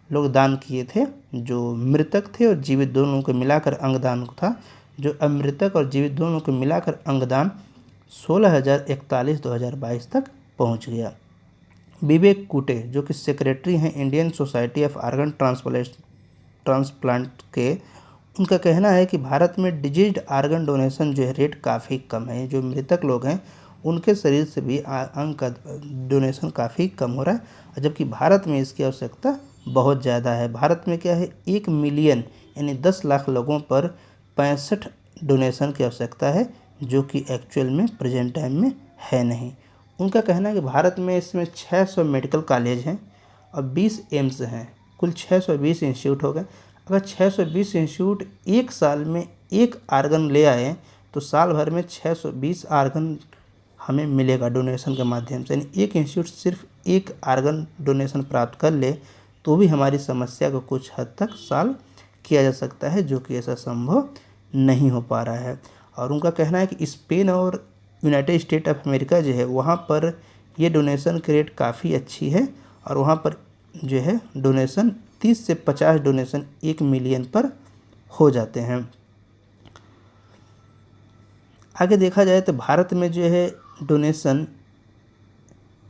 लोग दान किए थे, जो मृतक थे और जीवित दोनों को मिलाकर अंगदान था। जो अमृतक और जीवित दोनों को मिलाकर अंगदान 16,041 2022 तक पहुंच गया। विवेक कुटे जो कि सेक्रेटरी हैं Indian society of organ transplant के, उनका कहना है कि भारत में डिजीज्ड आर्गन डोनेशन जो है रेट काफ़ी कम है। जो मृतक लोग हैं उनके शरीर से भी अंग का डोनेशन काफ़ी कम हो रहा है, जबकि भारत में इसकी आवश्यकता बहुत ज़्यादा है। भारत में क्या है, 1 मिलियन यानी 10 लाख लोगों पर 65 डोनेशन की आवश्यकता है, जो कि एक्चुअल में प्रेजेंट टाइम में है नहीं। उनका कहना है कि भारत में इसमें 600 मेडिकल कॉलेज हैं और 20 एम्स हैं, कुल 620 इंस्टीट्यूट हो गए। अगर 620 इंस्टीट्यूट एक साल में एक आर्गन ले आए तो साल भर में 620 आर्गन हमें मिलेगा डोनेशन के माध्यम से। यानी एक इंस्टीट्यूट सिर्फ एक आर्गन डोनेशन प्राप्त कर ले तो भी हमारी समस्या को कुछ हद तक सॉल्व किया जा सकता है, जो कि ऐसा संभव नहीं हो पा रहा है। और उनका कहना है कि स्पेन और यूनाइटेड स्टेट ऑफ अमेरिका जो है वहाँ पर ये डोनेशन की रेट काफ़ी अच्छी है, और वहाँ पर जो है डोनेशन 30 से 50 डोनेशन 1 मिलियन पर हो जाते हैं। आगे देखा जाए तो भारत में जो है donation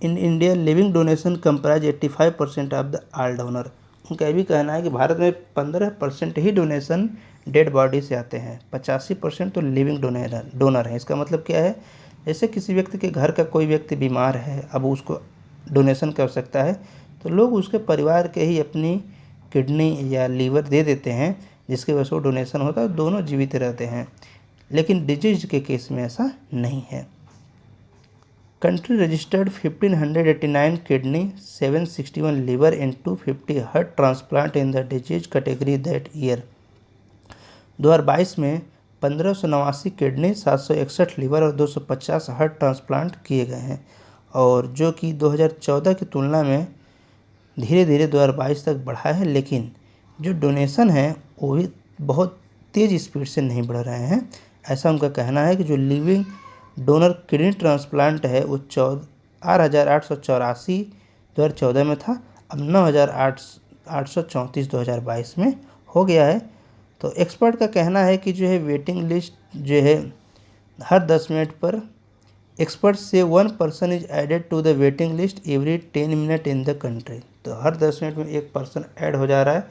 in India living donation comprise 85% of the all donor. उनका ये भी कहना है कि भारत में 15% ही डोनेशन डेड बॉडी से आते हैं, 85% तो लिविंग डोनर है। इसका मतलब क्या है, जैसे किसी व्यक्ति के घर का कोई व्यक्ति बीमार है, अब उसको डोनेशन की आवश्यकता है, तो लोग उसके परिवार के ही अपनी किडनी या लीवर दे देते हैं, जिसकी वजह से डोनेशन होता है, दोनों जीवित रहते हैं। लेकिन डिजीज के केस में ऐसा नहीं है। Country registered 1589 kidney, 761 liver and 250 heart transplant in the disease category that year. 2022 में 1589 किडनी, 761 लीवर और 250 हार्ट ट्रांसप्लांट किए गए हैं, और जो कि 2014 की तुलना में धीरे धीरे 2022 तक बढ़ा है, लेकिन जो डोनेशन है वो भी बहुत तेज़ स्पीड से नहीं बढ़ रहे हैं। ऐसा उनका कहना है कि जो लिविंग डोनर किडनी ट्रांसप्लांट है वो 8,884 2014 में था, अब 9,834 2022 में हो गया है। तो एक्सपर्ट का कहना है कि जो है वेटिंग लिस्ट जो है हर 10 मिनट पर, एक्सपर्ट से 1 person is added to the waiting list every 10 minute in the country. तो हर 10 मिनट में एक पर्सन ऐड हो जा रहा है,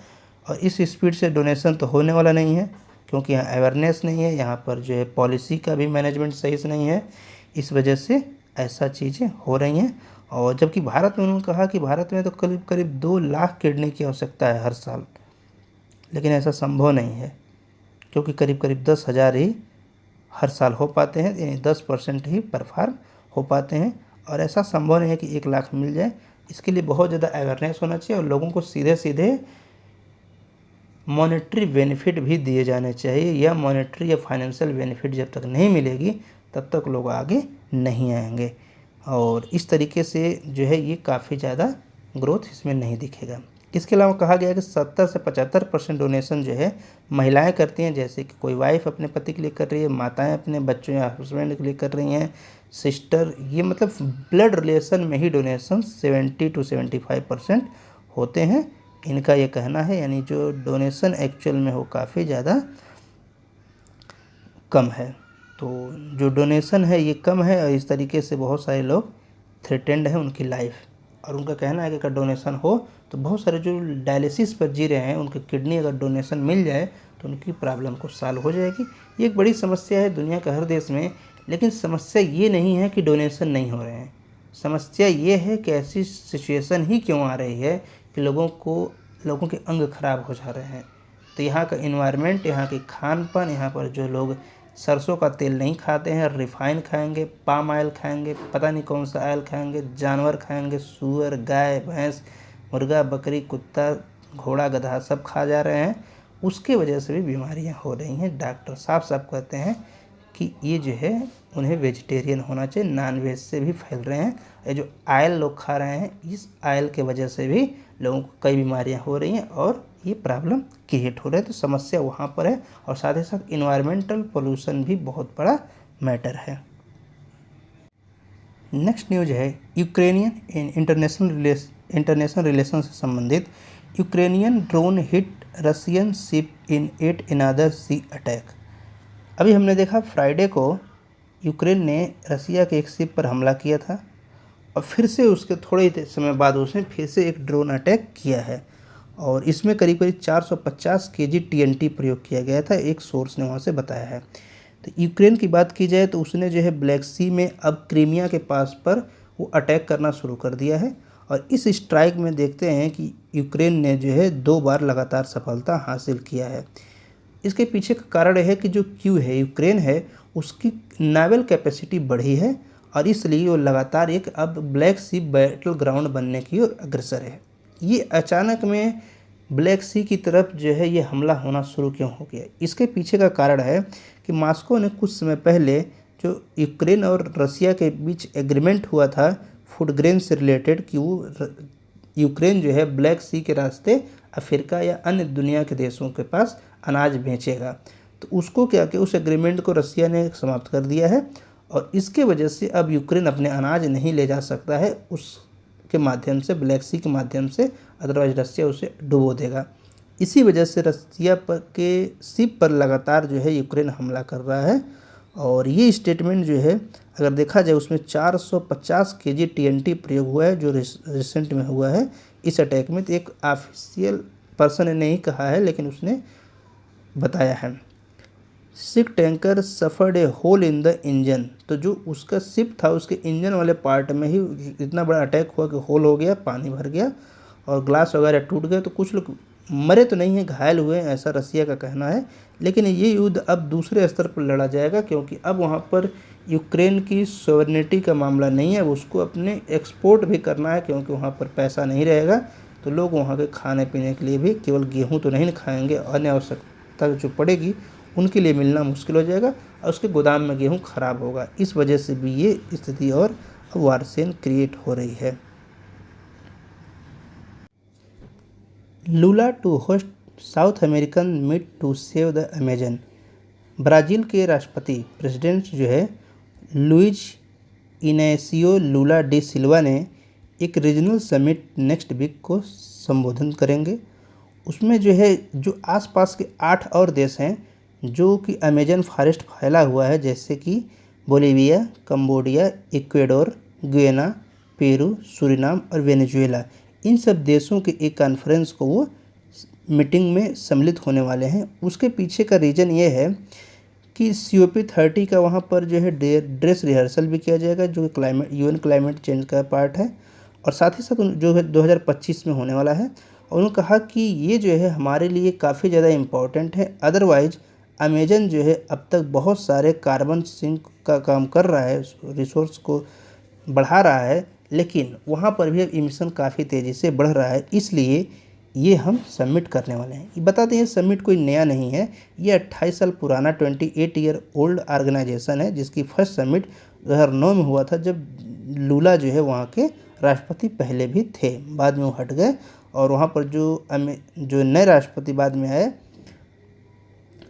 और इस स्पीड से डोनेशन तो होने वाला नहीं है, क्योंकि यहाँ अवेयरनेस नहीं है, यहाँ पर जो है पॉलिसी का भी मैनेजमेंट सही से नहीं है, इस वजह से ऐसा चीज़ें हो रही हैं। और जबकि भारत में उन्होंने कहा कि भारत में तो करीब करीब 2 लाख किडनी की आवश्यकता है हर साल, लेकिन ऐसा संभव नहीं है, क्योंकि करीब करीब 10,000 ही हर साल हो पाते हैं, यानी 10% ही परफॉर्म हो पाते हैं, और ऐसा संभव नहीं है कि 1 लाख मिल जाए। इसके लिए बहुत ज़्यादा अवेयरनेस होना चाहिए, और लोगों को सीधे सीधे मॉनेटरी बेनिफिट भी दिए जाने चाहिए, या मॉनेटरी या फाइनेंशियल बेनिफिट जब तक नहीं मिलेगी तब तक लोग आगे नहीं आएंगे। और इस तरीके से जो है ये काफ़ी ज़्यादा ग्रोथ इसमें नहीं दिखेगा। इसके अलावा कहा गया है कि 70 से 75% डोनेशन जो है महिलाएं करती हैं, जैसे कि कोई वाइफ अपने पति के लिए कर रही है, माताएं अपने बच्चों या हस्बैंड के लिए कर रही हैं, सिस्टर, ये मतलब ब्लड रिलेशन में ही डोनेशन 70 to 75% होते हैं, इनका ये कहना है। यानी जो डोनेशन एक्चुअल में हो काफ़ी ज़्यादा कम है। तो जो डोनेशन है ये कम है, और इस तरीके से बहुत सारे लोग थ्रेटेंड है उनकी लाइफ, और उनका कहना है कि अगर डोनेशन हो तो बहुत सारे जो डायलिसिस पर जी रहे हैं उनकी किडनी अगर डोनेशन मिल जाए तो उनकी प्रॉब्लम को सॉल्व हो जाएगी। ये एक बड़ी समस्या है दुनिया के हर देश में, लेकिन समस्या ये नहीं है कि डोनेशन नहीं हो रहे हैं, समस्या ये है कि ऐसी सिचुएशन ही क्यों आ रही है कि लोगों के अंग खराब हो जा रहे हैं। तो यहाँ का इन्वायरमेंट, यहाँ की खान पान, यहाँ पर जो लोग सरसों का तेल नहीं खाते हैं, रिफाइन खाएंगे, पाम ऑयल खाएंगे, पता नहीं कौन सा ऑयल खाएंगे, जानवर खाएंगे, सूअर, गाय, भैंस, मुर्गा, बकरी, कुत्ता, घोड़ा, गधा सब खा जा रहे हैं, उसके वजह से भी बीमारियां हो रही हैं। डॉक्टर साफ साफ कहते हैं कि ये जो है उन्हें वेजिटेरियन होना चाहिए, नॉन वेज से भी फैल रहे हैं। ये जो ऑयल लोग खा रहे हैं, इस ऑयल के वजह से भी लोगों को कई बीमारियां हो रही हैं, और ये प्रॉब्लम क्रिएट हो रहा है। तो समस्या वहाँ पर है, और साथ ही साथ इन्वायरमेंटल पोल्यूशन भी बहुत बड़ा मैटर है। नेक्स्ट न्यूज है यूक्रेनियन इंटरनेशनल रिलेशन से संबंधित। Ukrainian drone hit Russian ship in yet another sea attack. अभी हमने देखा फ्राइडे को यूक्रेन ने रसिया के एक शिप पर हमला किया था, और फिर से उसके थोड़े ही समय बाद उसने फिर से एक ड्रोन अटैक किया है, और इसमें करीब करीब 450 केजी TNT प्रयोग किया गया था, एक सोर्स ने वहाँ से बताया है। तो यूक्रेन की बात की जाए तो उसने जो है ब्लैक सी में अब क्रीमिया के पास पर वो अटैक करना शुरू कर दिया है, और इस स्ट्राइक में देखते हैं कि यूक्रेन ने जो है 2 बार लगातार सफलता हासिल किया है। इसके पीछे का कारण है कि जो यूक्रेन है उसकी नावल कैपेसिटी बढ़ी है, और इसलिए वो लगातार एक अब ब्लैक सी बैटल ग्राउंड बनने की ओर अग्रसर है। ये अचानक में ब्लैक सी की तरफ जो है ये हमला होना शुरू क्यों हो गया, इसके पीछे का कारण है कि मॉस्को ने कुछ समय पहले जो यूक्रेन और रसिया के बीच एग्रीमेंट हुआ था फूड ग्रेन से रिलेटेड, कि वो यूक्रेन जो है ब्लैक सी के रास्ते अफ्रीका या अन्य दुनिया के देशों के पास अनाज बेचेगा, तो उसको क्या कि उस एग्रीमेंट को रसिया ने समाप्त कर दिया है, और इसके वजह से अब यूक्रेन अपने अनाज नहीं ले जा सकता है उसके माध्यम से, ब्लैक सी के माध्यम से, अदरवाइज रसिया उसे डुबो देगा। इसी वजह से रसिया पर के शिप पर लगातार जो है यूक्रेन हमला कर रहा है, और ये स्टेटमेंट जो है अगर देखा जाए उसमें 450 केजी TNT प्रयोग हुआ है जो रिसेंट में हुआ है इस अटैक में। तो एक ऑफिशियल पर्सन ने नहीं कहा है, लेकिन उसने बताया है। Sik tanker suffered a hole in the engine. तो जो उसका शिप था उसके इंजन वाले पार्ट में ही इतना बड़ा अटैक हुआ कि होल हो गया, पानी भर गया और ग्लास वगैरह टूट गए। तो कुछ लोग मरे तो नहीं हैं, घायल हुए हैं, ऐसा रसिया का कहना है। लेकिन ये युद्ध अब दूसरे स्तर पर लड़ा जाएगा, क्योंकि अब वहाँ पर यूक्रेन की सॉवरेनिटी का मामला नहीं है, उसको अपने एक्सपोर्ट भी करना है, क्योंकि वहाँ पर पैसा नहीं रहेगा। तो लोग वहाँ के खाने पीने के लिए भी केवल गेहूँ तो नहीं खाएंगे, अन्य आवश्यकता जो पड़ेगी उनके लिए मिलना मुश्किल हो जाएगा, और उसके गोदाम में गेहूँ खराब होगा। इस वजह से भी ये स्थिति और वारसेन क्रिएट हो रही है। Lula to host South American meet to save the Amazon. Brazil के राष्ट्रपति प्रेसिडेंट जो है लुइज इनेसियो लूला डी सिल्वा ने एक रीजनल समिट नेक्स्ट वीक को संबोधन करेंगे। उसमें जो है जो आसपास के 8 और देश हैं जो कि अमेजन फॉरेस्ट फैला हुआ है, जैसे कि Bolivia, Cambodia, Ecuador, Guyana, Peru, Suriname और वेनेजुएला। इन सब देशों के एक कॉन्फ्रेंस को वो मीटिंग में सम्मिलित होने वाले हैं। उसके पीछे का रीज़न ये है कि COP30 का वहाँ पर जो है ड्रेस रिहर्सल भी किया जाएगा, जो क्लाइमेट UN क्लाइमेट चेंज का पार्ट है, और साथ ही साथ जो है 2025 में होने वाला है। और उन्होंने कहा कि ये जो है हमारे लिए काफ़ी ज़्यादा इम्पॉर्टेंट है। अदरवाइज़ अमेजन जो है अब तक बहुत सारे कार्बन सिंक का काम कर रहा है, रिसोर्स को बढ़ा रहा है, लेकिन वहाँ पर भी अब इमिशन काफ़ी तेज़ी से बढ़ रहा है। इसलिए ये हम सबमिट करने वाले हैं। ये बता दें, ये सबमिट कोई नया नहीं है, ये 28 साल पुराना 28 ईयर ओल्ड ऑर्गेनाइजेशन है, जिसकी फर्स्ट सबमिट 2009 में हुआ था, जब लूला जो है वहाँ के राष्ट्रपति पहले भी थे। बाद में वो हट गए, और वहाँ पर जो नए राष्ट्रपति बाद में आए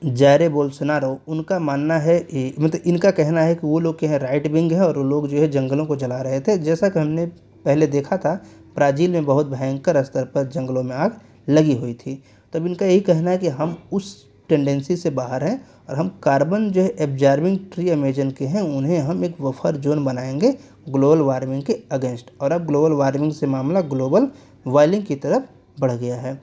जायरे बोल्सोनारो, उनका मानना है, मतलब इनका कहना है कि वो लोग के हैं राइट विंग है, और वो लोग जो है जंगलों को जला रहे थे। जैसा कि हमने पहले देखा था, ब्राज़ील में बहुत भयंकर स्तर पर जंगलों में आग लगी हुई थी। तब इनका यही कहना है कि हम उस टेंडेंसी से बाहर हैं, और हम कार्बन जो है एब्जॉर्बिंग ट्री अमेजन के हैं, उन्हें हम एक बफर जोन बनाएंगे ग्लोबल वार्मिंग के अगेंस्ट। और अब ग्लोबल वार्मिंग से मामला ग्लोबल वार्मिंग की तरफ बढ़ गया है।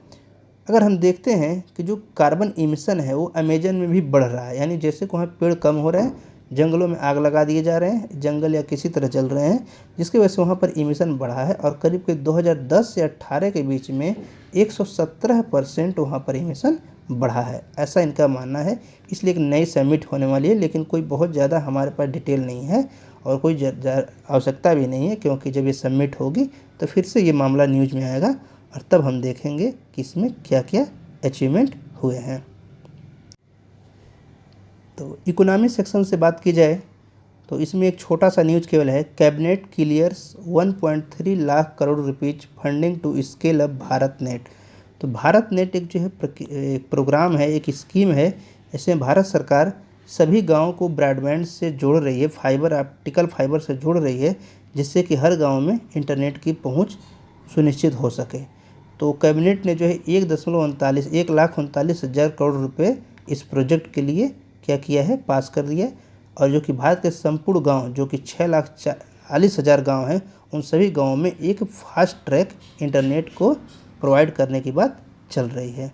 अगर हम देखते हैं कि जो कार्बन इमिशन है वो अमेजन में भी बढ़ रहा है, यानी जैसे कि वहाँ पेड़ कम हो रहे हैं, जंगलों में आग लगा दिए जा रहे हैं, जंगल या किसी तरह जल रहे हैं, जिसकी वजह से वहाँ पर इमिशन बढ़ा है। और करीब 2010 से 18 के बीच में 117% वहाँ पर इमिशन बढ़ा है, ऐसा इनका मानना है। इसलिए एक नई समिट होने वाली है, लेकिन कोई बहुत ज़्यादा हमारे पास डिटेल नहीं है, और कोई आवश्यकता भी नहीं है, क्योंकि जब ये सबमिट होगी तो फिर से ये मामला न्यूज़ में आएगा, और तब हम देखेंगे कि इसमें क्या क्या अचीवमेंट हुए हैं। तो इकोनॉमी सेक्शन से बात की जाए तो इसमें एक छोटा सा न्यूज़ केवल है, cabinet clears 1.3 lakh crore rupees funding to scale up Bharat Net. तो भारत नेट एक जो है एक प्रोग्राम है, एक स्कीम है। इसमें भारत सरकार सभी गाँव को ब्रॉडबैंड से जोड़ रही है, ऑप्टिकल फाइबर से जोड़ रही है, जिससे कि हर गाँव में इंटरनेट की पहुँच सुनिश्चित हो सके। तो कैबिनेट ने जो है 1,39,00,000 करोड़ रुपए इस प्रोजेक्ट के लिए क्या किया है, पास कर दिया। और जो कि भारत के संपूर्ण गांव, जो कि 6,40,000 गांव हैं, उन सभी गांवों में एक फास्ट ट्रैक इंटरनेट को प्रोवाइड करने की बात चल रही है।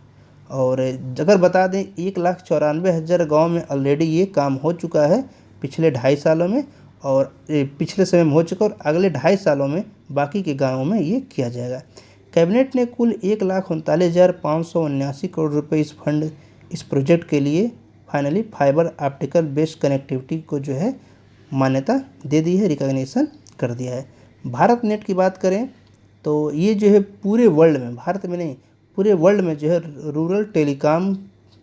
और अगर बता दें 1,94,000 गाँव में ऑलरेडी ये काम हो चुका है पिछले 2.5 सालों में, और पिछले समय में हो चुका, और अगले 2.5 सालों में बाकी के गाँवों में ये किया जाएगा। कैबिनेट ने कुल 1,39,579 करोड़ रुपए इस प्रोजेक्ट के लिए finally fibre optical based connectivity को जो है मान्यता दे दी है, रिकॉग्निशन कर दिया है। भारत नेट की बात करें तो ये जो है पूरे वर्ल्ड में, भारत में नहीं पूरे वर्ल्ड में जो है रूरल टेलीकॉम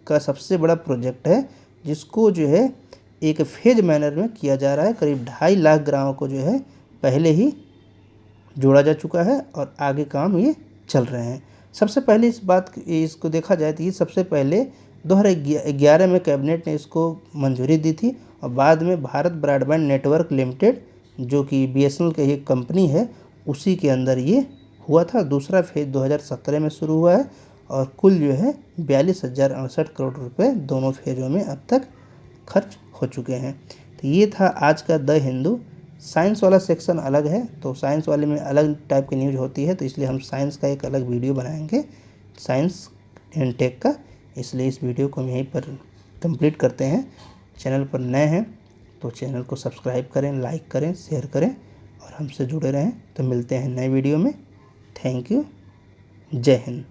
का सबसे बड़ा प्रोजेक्ट है, जिसको जो है एक फेज मैनर में किया जा रहा है। करीब 2.5 लाख गाँवों को जो है पहले ही जोड़ा जा चुका है, और आगे काम ये चल रहे हैं। सबसे पहले इसको देखा जाए तो ये सबसे पहले 2011 में कैबिनेट ने इसको मंजूरी दी थी, और बाद में भारत ब्रॉडबैंड नेटवर्क लिमिटेड, जो कि BSNL की एक कंपनी है, उसी के अंदर ये हुआ था। दूसरा फेज 2017 में शुरू हुआ है, और कुल जो है 42,068 करोड़ रुपए दोनों फेजों में अब तक खर्च हो चुके हैं। तो ये था आज का द हिंदू। साइंस वाला सेक्शन अलग है, तो साइंस वाले में अलग टाइप की न्यूज़ होती है, तो इसलिए हम साइंस का एक अलग वीडियो बनाएंगे, साइंस एंड टेक का। इसलिए इस वीडियो को हम यहीं पर कंप्लीट करते हैं। चैनल पर नए हैं तो चैनल को सब्सक्राइब करें, लाइक करें, शेयर करें, और हमसे जुड़े रहें। तो मिलते हैं नए वीडियो में। Thank you. जय हिंद।